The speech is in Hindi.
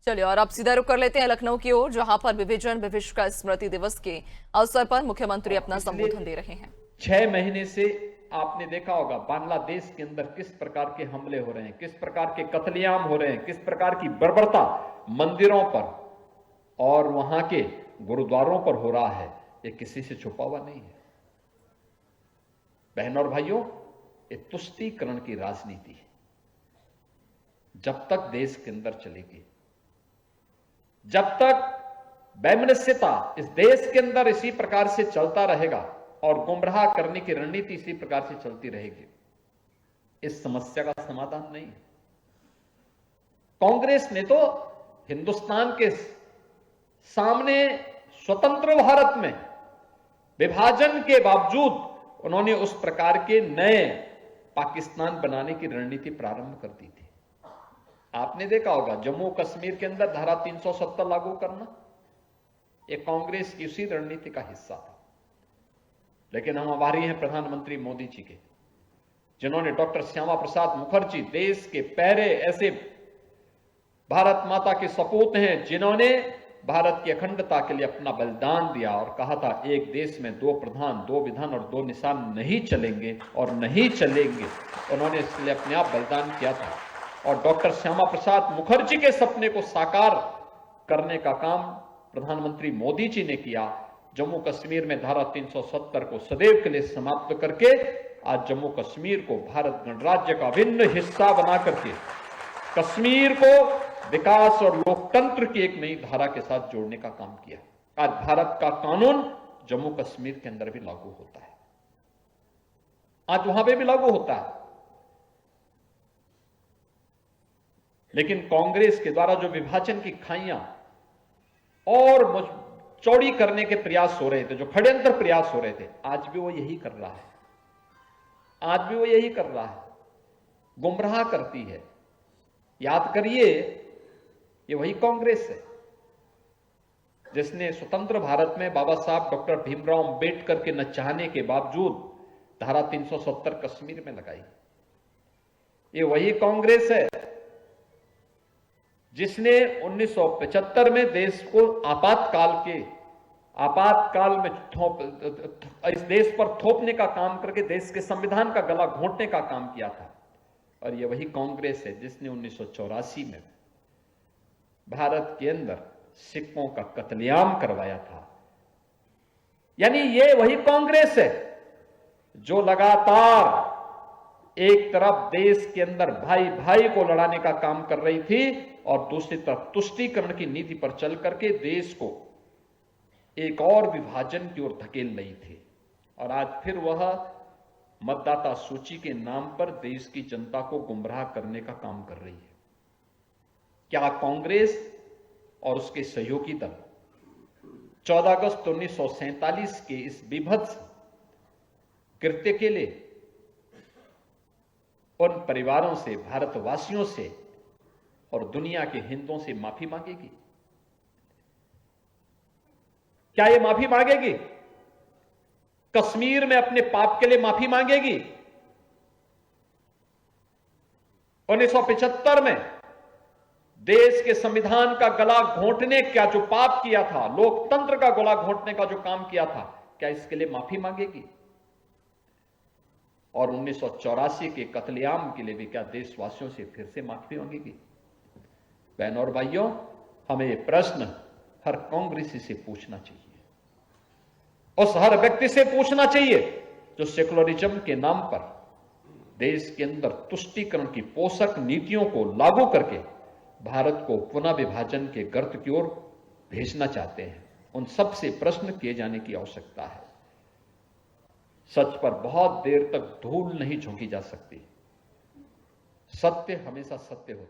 चलिए और अब सीधा रुख कर लेते हैं लखनऊ की ओर, जहां पर विभाजन विभीषका स्मृति दिवस के अवसर पर मुख्यमंत्री अपना संबोधन दे रहे हैं। 6 महीने से आपने देखा होगा बांग्लादेश के अंदर किस प्रकार के हमले हो रहे हैं, किस प्रकार के कत्लेआम हो रहे हैं, किस प्रकार की बर्बरता मंदिरों पर और वहां के गुरुद्वारों पर हो रहा है। ये किसी से छुपा हुआ नहीं है। बहनों और भाइयों, ये तुष्टीकरण की राजनीति है। जब तक देश के अंदर चलेगी, जब तक वैमनस्यता इस देश के अंदर इसी प्रकार से चलता रहेगा और गुमराह करने की रणनीति इसी प्रकार से चलती रहेगी, इस समस्या का समाधान नहीं है। कांग्रेस ने तो हिंदुस्तान के सामने स्वतंत्र भारत में विभाजन के बावजूद उन्होंने उस प्रकार के नए पाकिस्तान बनाने की रणनीति प्रारंभ कर दी थी। आपने देखा होगा जम्मू कश्मीर के अंदर धारा 370 लागू करना, यह कांग्रेस की उसी रणनीति का हिस्सा था। लेकिन हम आभारी हैं प्रधानमंत्री मोदी जी के, जिन्होंने डॉक्टर श्यामा प्रसाद मुखर्जी, देश के पहले ऐसे भारत माता के सपूत हैं जिन्होंने भारत की अखंडता के लिए अपना बलिदान दिया और कहा था एक देश में 2 प्रधान, 2 विधान और 2 निशान नहीं चलेंगे और नहीं चलेंगे। उन्होंने इसलिए अपने आप बलिदान किया था और डॉक्टर श्यामा प्रसाद मुखर्जी के सपने को साकार करने का काम प्रधानमंत्री मोदी जी ने किया। जम्मू कश्मीर में धारा 370 को सदैव के लिए समाप्त करके आज जम्मू कश्मीर को भारत गणराज्य का अभिन्न हिस्सा बना करके कश्मीर को विकास और लोकतंत्र की एक नई धारा के साथ जोड़ने का काम किया। आज भारत का कानून जम्मू कश्मीर के अंदर भी लागू होता है, आज वहां पे भी लागू होता है। लेकिन कांग्रेस के द्वारा जो विभाजन की खाइयां और चौड़ी करने के प्रयास हो रहे थे, जो षड्यंत्र प्रयास हो रहे थे, आज भी वो यही कर रहा है। आज भी वो यही कर रहा है, गुमराह करती है। याद करिए, ये वही कांग्रेस है जिसने स्वतंत्र भारत में बाबा साहब डॉक्टर भीमराव अंबेडकर के न चाहने के बावजूद धारा 370 कश्मीर में लगाई। ये वही कांग्रेस है जिसने 1975 में देश को आपातकाल में इस देश पर थोपने का काम करके देश के संविधान का गला घोंटने का काम किया था। और यह वही कांग्रेस है जिसने 1984 में भारत के अंदर सिखों का कत्लेआम करवाया था। यानी यह वही कांग्रेस है जो लगातार एक तरफ देश के अंदर भाई भाई को लड़ाने का काम कर रही थी और दूसरी तरफ तुष्टीकरण की नीति पर चल करके देश को एक और विभाजन की ओर धकेल रही थी। और आज फिर वह मतदाता सूची के नाम पर देश की जनता को गुमराह करने का काम कर रही है। क्या कांग्रेस और उसके सहयोगी दल 14 अगस्त 1947 के इस विभत्स कृत्य के लिए उन परिवारों से, भारतवासियों से और दुनिया के हिंदुओं से माफी मांगेगी? क्या ये माफी मांगेगी? कश्मीर में अपने पाप के लिए माफी मांगेगी? 1975 में देश के संविधान का गला घोंटने का जो पाप किया था, लोकतंत्र का गला घोंटने का जो काम किया था, क्या इसके लिए माफी मांगेगी? और 1984 के कत्लेआम के लिए भी क्या देशवासियों से फिर से माफी मांगेगी? बहनों और भाइयों, हमें यह प्रश्न हर कांग्रेसी से पूछना चाहिए, उस हर व्यक्ति से पूछना चाहिए जो सेकुलरिज्म के नाम पर देश के अंदर तुष्टीकरण की पोषक नीतियों को लागू करके भारत को पुनः विभाजन के गर्त की ओर भेजना चाहते हैं। उन सब से प्रश्न किए जाने की आवश्यकता है। सच पर बहुत देर तक धूल नहीं झोंकी जा सकती। सत्य हमेशा सत्य होता है।